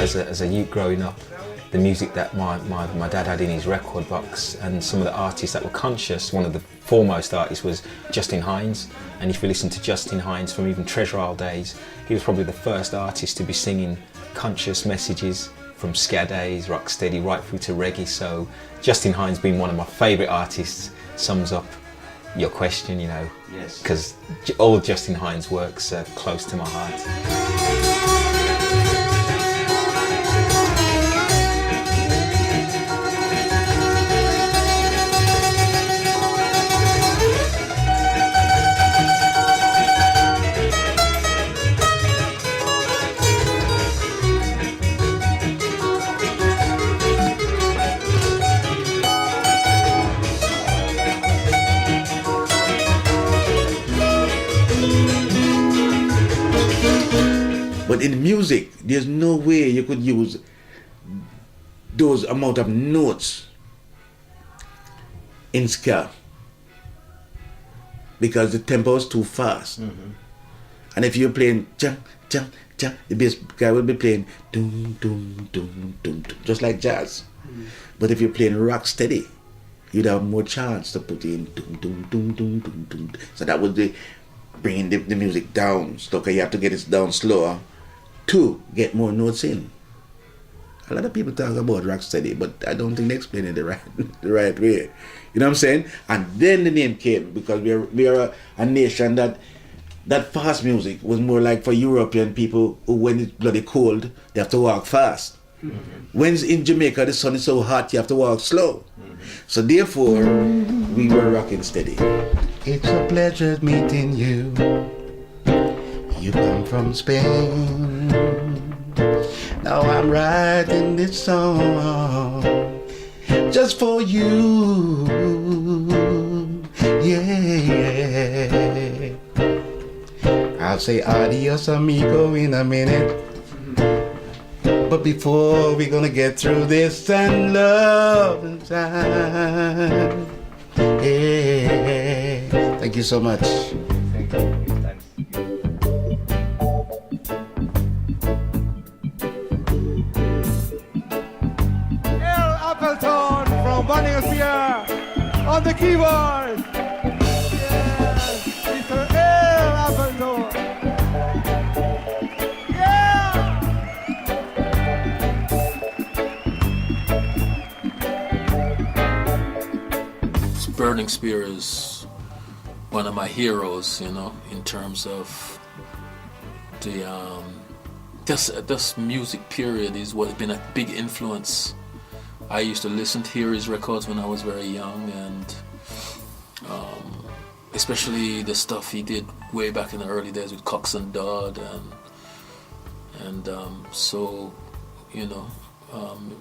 as a youth growing up, the music that my dad had in his record box and some of the artists that were conscious, one of the foremost artists was Justin Hines. And if you listen to Justin Hines from even Treasure Isle days, he was probably the first artist to be singing conscious messages from ska days, rocksteady, right through to reggae. So Justin Hines being one of my favourite artists sums up your question, you know, because all Justin Hines' works are close to my heart. But in music, there's no way you could use those amount of notes in ska because the tempo is too fast. Mm-hmm. And if you're playing cha cha cha, the bass guy will be playing dum dum dum dum, just like jazz. Mm-hmm. But if you're playing rock steady, you'd have more chance to put in dum dum dum dum dum dum. So that would be bringing the music down. So you have to get it down slower to get more notes in. A lot of people talk about rocksteady, but I don't think they explain it the right way. You know what I'm saying? And then the name came because we are a nation that fast music was more like for European people who, when it's bloody cold, they have to walk fast. Mm-hmm. When in Jamaica the sun is so hot, you have to walk slow. Mm-hmm. So therefore, we were rocking steady. It's a pleasure meeting you. You come from Spain. Now I'm writing this song just for you. Yeah. I'll say adios amigo in a minute. But before we're gonna get through this and love and time. Yeah. Thank you so much. Thank you. On the keyboard, yes, Mr. L. Appleton. Yeah. Burning Spear is one of my heroes, you know, in terms of the this music period is what's been a big influence. I used to listen to hear his records when I was very young, and especially the stuff he did way back in the early days with Cox and Dodd, and so, you know,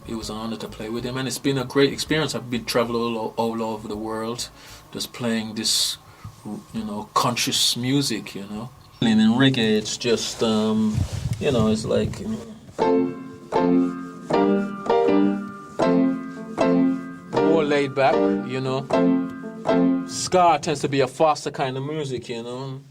it was an honor to play with him, and it's been a great experience. I've been traveling all over the world, just playing this, you know, conscious music, you know. And in reggae, it's just, you know, it's like. More laid back, you know. Ska tends to be a faster kind of music, you know.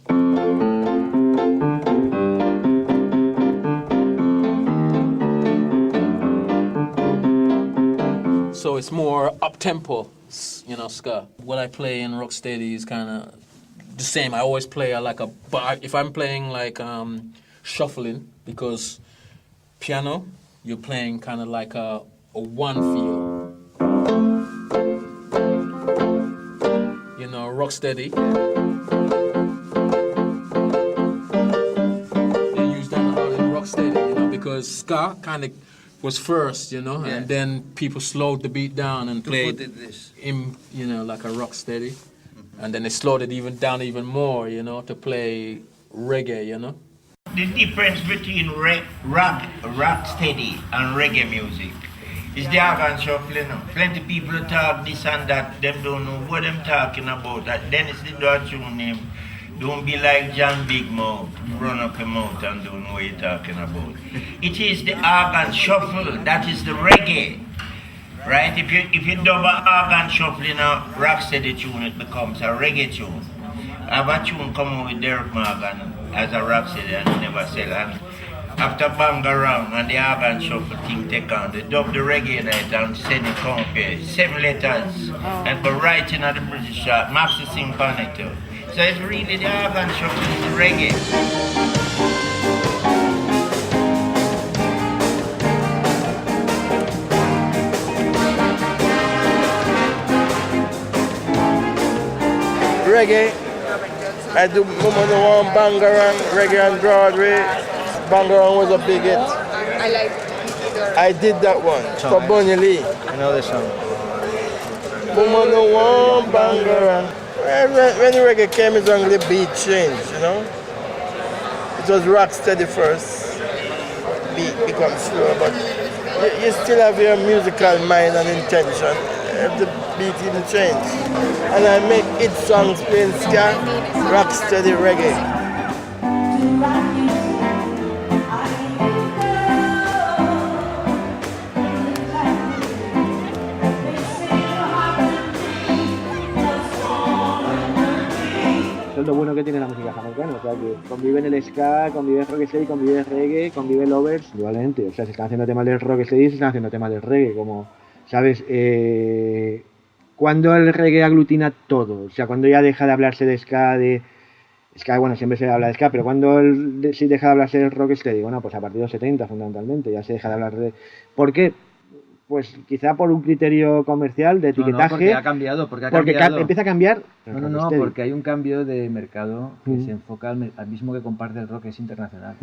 So it's more up-tempo, you know, ska. What I play in rocksteady is kind of the same. I always play like a bar. If I'm playing like shuffling, because piano, you're playing kind of like a one feel. You know, rocksteady. They use that a lot in rocksteady, you know, because ska kind of was first, you know, and then people slowed the beat down and played in, you know, like a rocksteady, and then they slowed it even down even more, you know, to play reggae, you know. The difference between rocksteady and reggae music is the organ shuffling. Plenty people talk this and that, them don't know what them talking about. That Dennis the Dutch name, don't be like John Big Mouth, run up your mouth and don't know what you're talking about. It is the organ shuffle, that is the reggae. Right? If you dub an organ shuffle in a rocksteady tune, it becomes a reggae tune. I have a tune come out with Derek Morgan as a rocksteady and never sell. And After Bangarang and the organ shuffle thing take on, they dub the reggae night and send it compare 7 letters and go right in at the British chart. Maps to sing on it too. So it's really the organ shuffle is the reggae. Reggae. I do Mama No One, Bangarang, Reggae on Broadway. Bangarang was a big hit. I like I did that one for Bonnie Lee. I know this song. Mama No One, Bangarang. When the reggae came, it's only the beat changed, you know. It was rock steady first. Beat becomes slower, but you still have your musical mind and intention. If the beat didn't change. And I make hit songs playing ska, rock steady reggae. Eso es lo bueno que tiene la música jamaicana, o sea que convive en el ska, convive rocksteady, convive reggae, convive lovers, igualmente, o sea, se están haciendo temas del rocksteady y se están haciendo temas del reggae, como, ¿sabes? Cuando el reggae aglutina todo, o sea, cuando ya deja de hablarse de ska, bueno, siempre se habla de ska, pero cuando sí deja de hablarse del rocksteady, bueno, pues a partir de los 70 fundamentalmente, ya se deja de hablar de... ¿Por qué? Pues quizá por un criterio comercial de etiquetaje. No, porque ha cambiado. Porque empieza a cambiar. No, porque hay un cambio de mercado que se enfoca al mismo que comparte el rock, que es internacional.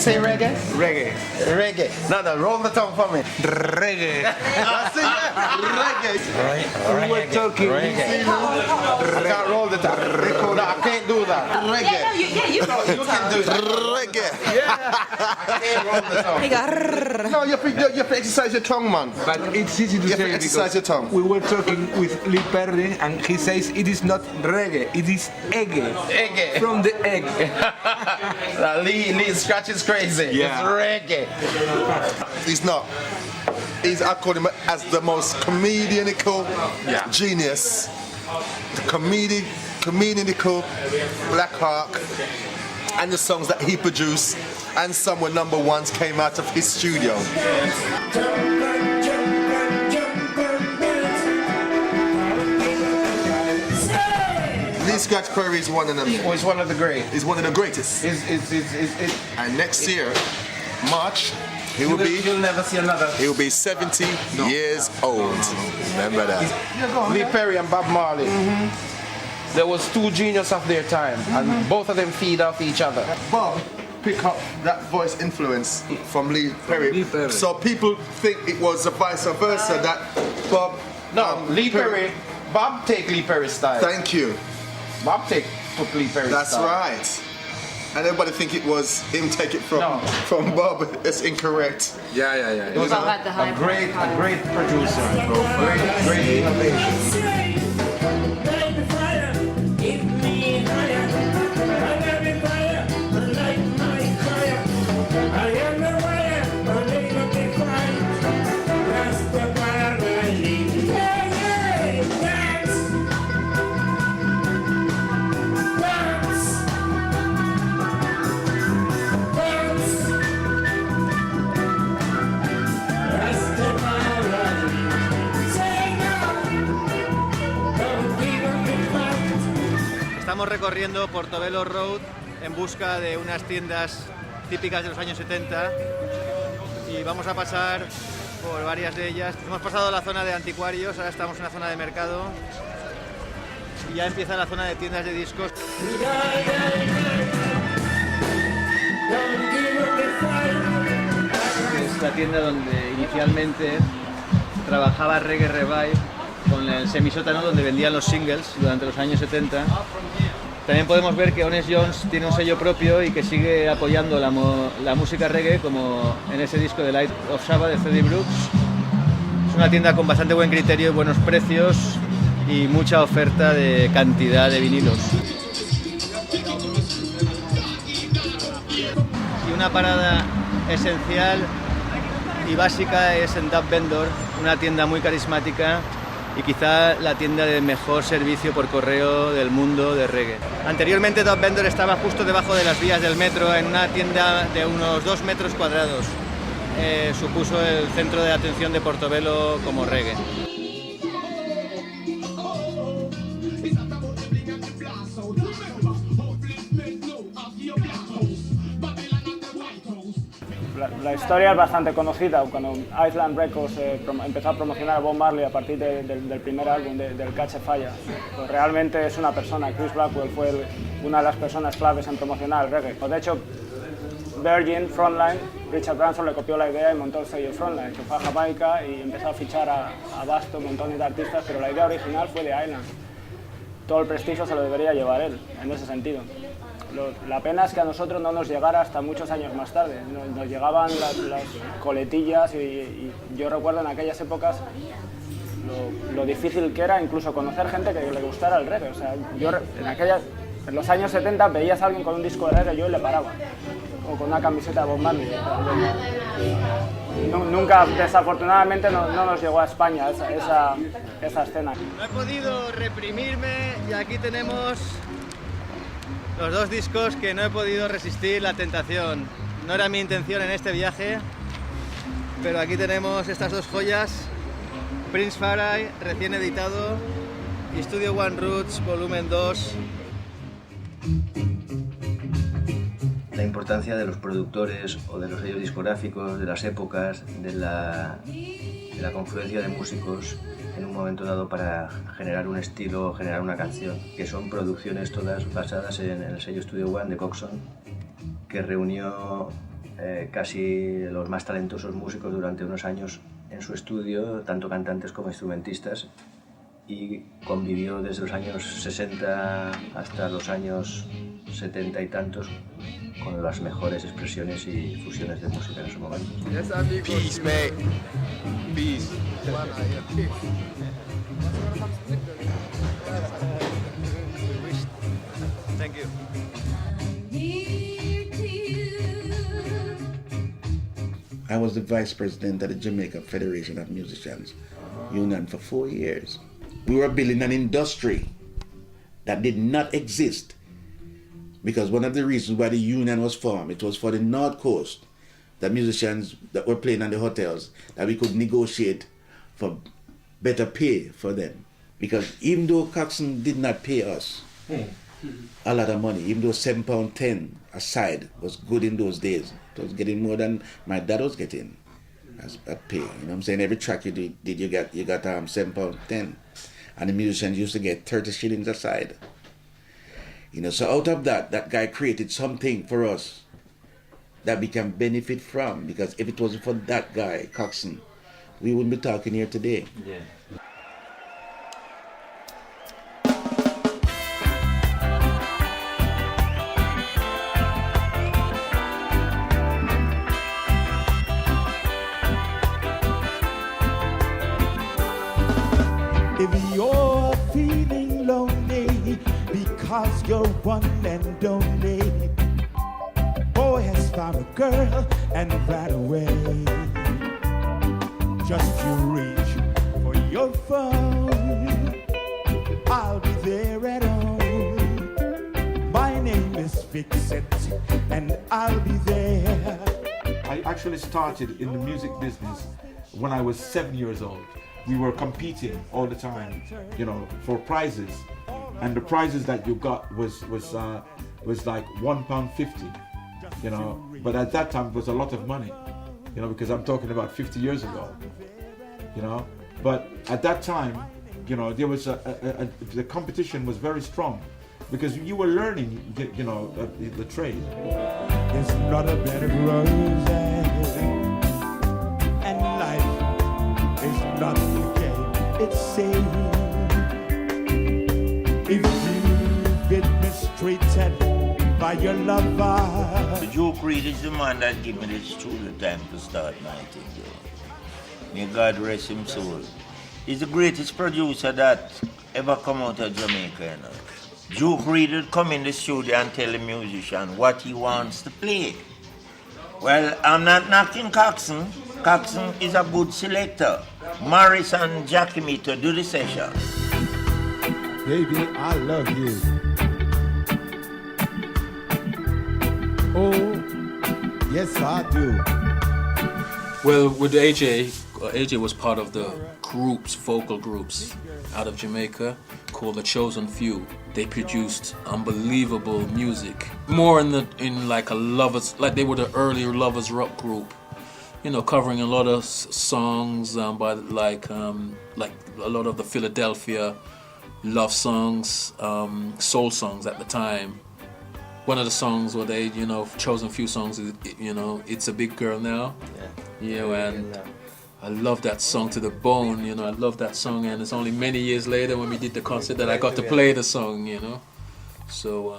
Say reggae? Reggae. Reggae. No, roll the tongue for me. Reggae. I see reggae. We were talking. Reggae. I can't roll the tongue. No, I can't do that. Reggae. you can do that. Reggae. Yeah. I can't roll the tongue. No, you have to exercise your tongue, man. But it's easy to say exercise your tongue. We were talking with Lee Perry and he says it is not reggae, it is egg. Egg. From the egg. Lee scratch is crazy. Yeah. It's reggae. He's not. I call him as the most comedianical genius. The comedianical Black Hawk. And the songs that he produced and some were number ones came out of his studio. Lee Scratch Perry is one of them. Oh, he's one of the great. He's one of the greatest. And next year, March, You'll never see another. He'll be 70 years old. Remember that. Lee Perry and Bob Marley. There was two geniuses of their time, and both of them feed off each other. Bob picked up that voice influence from Lee Perry. So people think it was vice versa that Bob. No, Lee Perry. Bob take Lee Perry's style. Thank you. Bob took Lee Perry's That's style. right. And everybody think it was him take it from Bob. It's incorrect. Yeah. It was a great producer. Great innovation. Estamos recorriendo Portobello Road en busca de unas tiendas típicas de los años 70 y vamos a pasar por varias de ellas. Hemos pasado la zona de anticuarios, ahora estamos en la zona de mercado y ya empieza la zona de tiendas de discos. Es la tienda donde inicialmente trabajaba Reggae Revive con el semisótano donde vendían los singles durante los años 70 También podemos ver que Honest Jones tiene un sello propio y que sigue apoyando la música reggae, como en ese disco de Light of Sabbath de Freddie Brooks. Es una tienda con bastante buen criterio y buenos precios y mucha oferta de cantidad de vinilos. Y una parada esencial y básica es en Dub Vendor, una tienda muy carismática y quizá la tienda de mejor servicio por correo del mundo de reggae. Anteriormente Dub Vendor estaba justo debajo de las vías del metro, en una tienda de unos 2 metros cuadrados. Supuso el centro de atención de Portobelo como reggae. La historia es bastante conocida. Cuando Island Records empezó a promocionar a Bob Marley a partir del primer álbum, del Catch a Fire, pues realmente es una persona. Chris Blackwell fue una de las personas claves en promocionar el reggae. De hecho, Virgin, Frontline, Richard Branson le copió la idea y montó el sello Frontline, que fue a Jamaica y empezó a fichar a vasto montones de artistas, pero la idea original fue de Island. Todo el prestigio se lo debería llevar él, en ese sentido. La pena es que a nosotros no nos llegara hasta muchos años más tarde. Nos llegaban las coletillas y yo recuerdo en aquellas épocas lo difícil que era incluso conocer gente que le gustara el reggae. O sea, yo en los años 70 veías a alguien con un disco de reggae y yo le paraba, o con una camiseta de Bob Marley. Nunca, desafortunadamente, no nos llegó a España esa escena. No he podido reprimirme y aquí tenemos los 2 discos que no he podido resistir la tentación. No era mi intención en este viaje, pero aquí tenemos estas 2 joyas: Prince Farai, recién editado, y Studio One Roots, volumen 2. La importancia de los productores o de los sellos discográficos, de las épocas, de la confluencia de músicos en un momento dado para generar un estilo, generar una canción, que son producciones todas basadas en el sello Studio One de Coxon, que reunió casi los más talentosos músicos durante unos años en su estudio, tanto cantantes como instrumentistas, y convivió desde los años 60 hasta los años 70 y tantos con las mejores expresiones y fusiones de música en su momento. Peace, mate. Peace. Thank you. I was the vice president of the Jamaica Federation of Musicians Union for 4 years. We were building an industry that did not exist, because one of the reasons why the union was formed, it was for the North Coast, the musicians that were playing in the hotels, that we could negotiate for better pay for them. Because even though Coxon did not pay us a lot of money, even though £7.10 a side was good in those days, it was getting more than my dad was getting as a pay. You know what I'm saying? Every track you did, you got £7.10, and the musicians used to get 30 shillings a side. You know, so out of that guy created something for us that we can benefit from, because if it wasn't for that guy, Coxon, we wouldn't be talking here today. Yeah. If you're feeling lonely because you're one and only, boy has found a girl and right away, just you reach for your phone, I'll be there at home. My name is Fix-It and I'll be there. I actually started in the music business when I was 7 years old. We were competing all the time, you know, for prizes, and the prizes that you got was like £1.50, you know. But at that time it was a lot of money, you know, because I'm talking about 50 years ago, you know. But at that time, you know, there was the competition was very strong, because you were learning, you know, the trade. It's not a bed of roses, and life is not a game, it's safe. If you've been mistreated, by your lover. Duke Reid is the man that gave me the studio time to start my thing. May God rest him soul. He's the greatest producer that ever come out of Jamaica, you know. Duke Reid would come in the studio and tell the musician what he wants to play. Well, I'm not knocking Coxsone. Coxsone is a good selector. Morris and Jackie to do the session. Baby, I love you. Oh, yes I do. Well, with AJ was part of the vocal groups out of Jamaica called The Chosen Few. They produced unbelievable music. More in like a lovers, like they were the earlier lovers rock group. You know, covering a lot of songs by like a lot of the Philadelphia love songs, soul songs at the time. One of the songs where they, you know, Chosen Few songs is, you know, It's a Big Girl Now. Yeah, and I love that song to the bone, you know, I love that song, and it's only many years later when we did the concert that I got to play the song, you know. So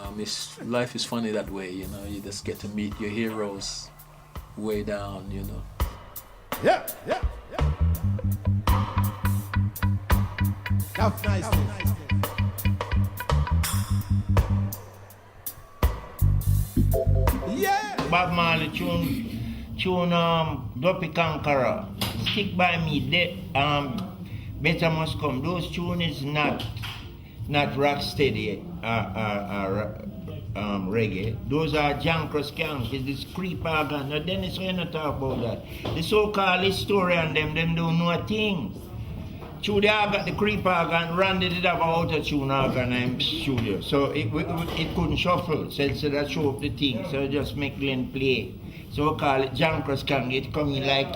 life is funny that way, you know, you just get to meet your heroes way down, you know. Yeah. That's nice. Yeah. Bob Marley tune Dopey Conqueror. Stick by me. Better Must Come. Those tunes is not rock steady reggae. Those are Jankro Skank. It's this creep organ. Now Dennis, we're not talk about that. The so-called historian them don't know a thing. They got the creep organ, Randy did have an auto-tune organ in studio. So it couldn't shuffle. So that show up the thing. So just make Glenn play. So we call it Jankro Skank. It coming like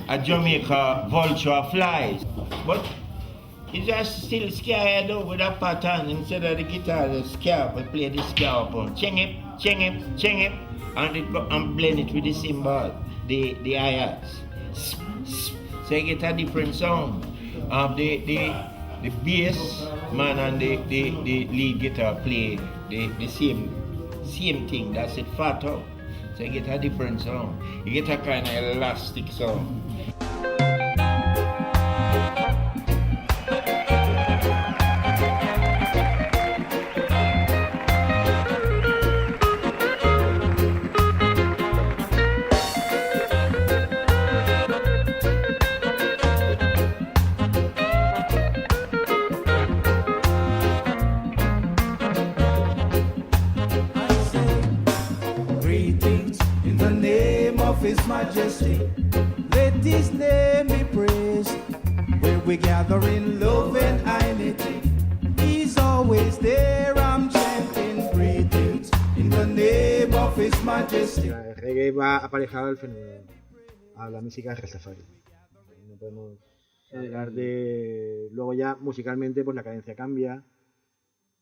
a Jamaica vulture flies. But it's just still scare though with a pattern. Instead of the guitar, the scare, we play the scare upon. Ching it, and blend it with the cymbal, the hi-hats. So you get a different sound. The bass man and the lead guitar play the same thing. That's it, fat out. So you get a different sound. You get a kind of elastic sound. His Majesty, let His name be praised. Where we gather in love and unity, He's always there. I'm chanting greetings in the name of His Majesty. El reggae va aparejado al fenómeno, a la música Rastafari. No podemos hablar de. Luego ya musicalmente, pues la cadencia cambia,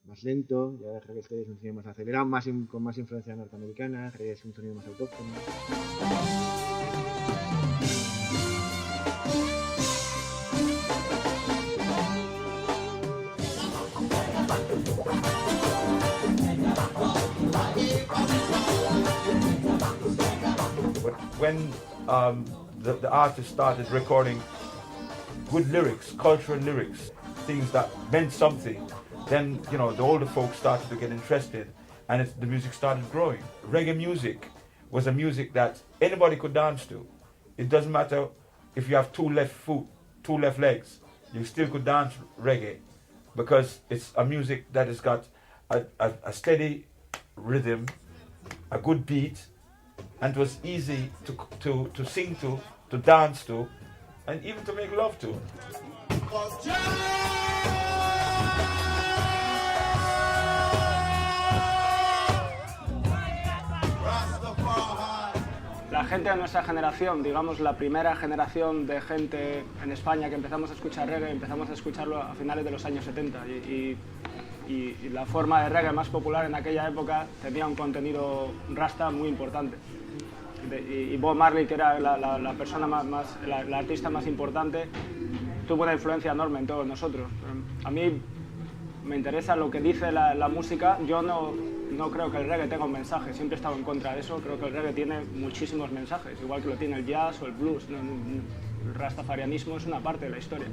más lento. Ya el reggae es un sonido más acelerado, con más influencia norteamericana. El reggae es un sonido más autóctono. When the artist started recording good lyrics, cultural lyrics, things that meant something, then, you know, the older folks started to get interested, and the music started growing. Reggae music was a music that anybody could dance to. It doesn't matter if you have two left legs, you still could dance reggae, because it's a music that has got a steady rhythm, a good beat, and it was easy to sing to dance to, and even to make love to. La gente de nuestra generación, digamos la primera generación de gente en España que empezamos a escuchar reggae, empezamos a escucharlo a finales de los años 70 y la forma de reggae más popular en aquella época tenía un contenido rasta muy importante. Y Bob Marley, que era la persona la artista más importante, tuvo una influencia enorme en todos nosotros. A mí me interesa lo que dice la música. Yo no no creo que el reggae tenga un mensaje, siempre he estado en contra de eso, creo que el reggae tiene muchísimos mensajes, igual que lo tiene el jazz o el blues. El rastafarianismo es una parte de la historia.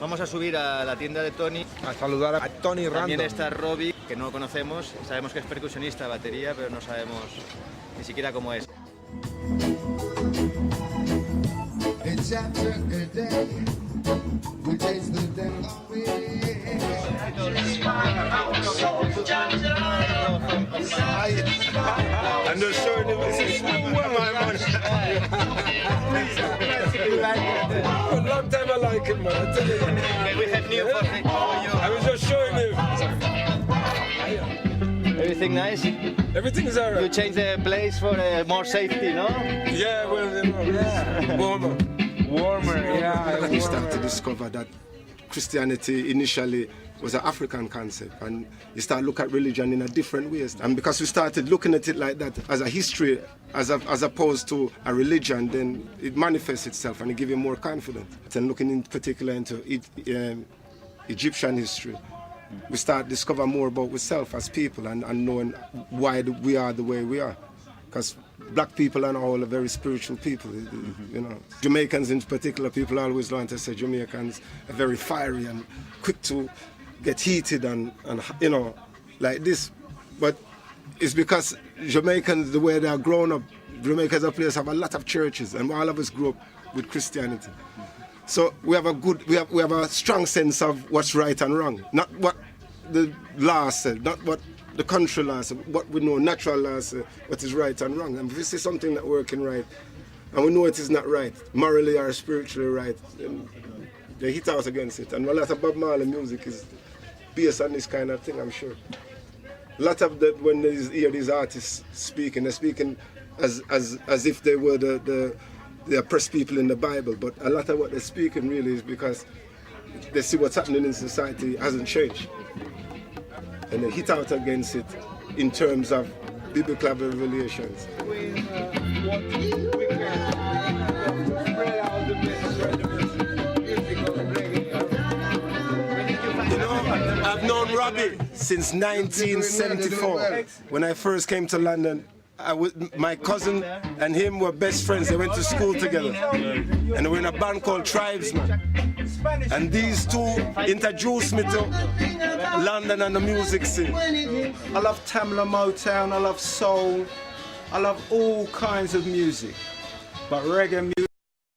Vamos a subir a la tienda de Tony. A saludar a Tony Random. También está Robbie, que no lo conocemos. Sabemos que es percusionista de batería, pero no sabemos ni siquiera cómo es. I'm not sure this is my man. A long time I like him, man. I tell you. Okay, we have new for you. I was just showing him. Everything nice? Everything is alright. You change the place for more safety, no? Yeah, well, you know, yeah. Warmer. Yeah. We start to discover that Christianity initially was an African concept, and you start looking at religion in a different ways. And because we started looking at it like that, as a history, as opposed to a religion, then it manifests itself and it gives you more confidence. And looking in particular into Egyptian history, we start to discover more about ourselves as people and knowing why we are the way we are. Because black people are all very spiritual people, you know. Jamaicans in particular, people always want to say Jamaicans are very fiery and quick to get heated and you know, like this. But it's because Jamaicans, the way they are grown up, Jamaica as a place have a lot of churches, and all of us grew up with Christianity. So we have a strong sense of what's right and wrong, not what the law said, not what the country law said, what we know, natural law said, what is right and wrong. And if we see something not working right, and we know it is not right, morally or spiritually right, then they hit out against it. And a lot of Bob Marley music is based on this kind of thing, I'm sure. A lot of that, when they hear these artists speaking, they're speaking as if they were the oppressed people in the Bible, but a lot of what they're speaking really is because they see what's happening in society hasn't changed. And they hit out against it in terms of biblical revelations. I've known Robbie since 1974. When I first came to London, my cousin and him were best friends. They went to school together. And they were in a band called Tribesman. And these two introduced me to London and the music scene. I love Tamla Motown, I love soul, I love all kinds of music. But reggae music